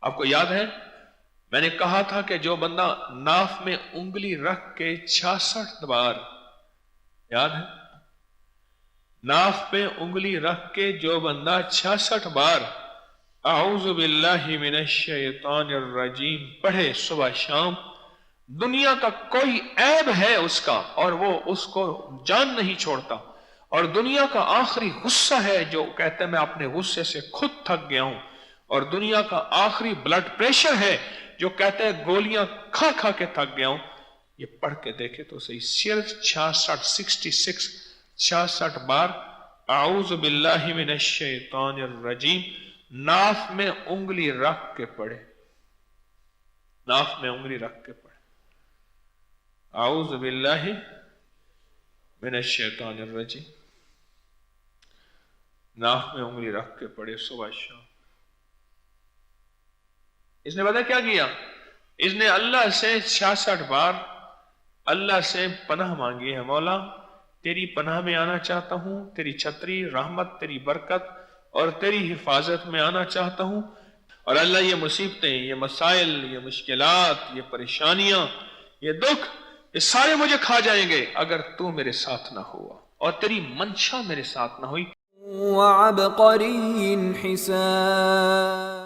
آپ کو یاد ہے میں نے کہا تھا کہ جو بندہ ناف میں انگلی رکھ کے 66 بار، یاد ہے، ناف پہ انگلی رکھ کے جو بندہ 66 بار اعوذ باللہ من الشیطان الرجیم پڑھے صبح شام، دنیا کا کوئی عیب ہے اس کا اور وہ اس کو جان نہیں چھوڑتا، اور دنیا کا آخری غصہ ہے جو کہتے ہیں میں اپنے غصے سے خود تھک گیا ہوں، اور دنیا کا آخری بلڈ پریشر ہے جو کہتے ہیں گولیاں کھا کھا کے تھک گیا ہوں، یہ پڑھ کے دیکھے تو صحیح، صرف 66 بار اعوذ باللہ من الشیطان الرجیم ناف میں انگلی رکھ کے پڑھے، ناف میں انگلی رکھ کے پڑھے، اعوذ باللہ من الشیطان الرجیم، ناف میں انگلی رکھ کے پڑھے صبح شام۔ اس نے پتہ کیا کیا؟ اس نے اللہ سے 66 بار اللہ سے پناہ مانگی ہے، مولا تیری پناہ میں آنا چاہتا ہوں، تیری چھتری رحمت، تیری برکت اور تیری حفاظت میں آنا چاہتا ہوں، اور اللہ یہ مصیبتیں، یہ مسائل، یہ مشکلات، یہ پریشانیاں، یہ دکھ، یہ سارے مجھے کھا جائیں گے اگر تو میرے ساتھ نہ ہوا اور تیری منشا میرے ساتھ نہ ہوئی۔ وعبقری حسان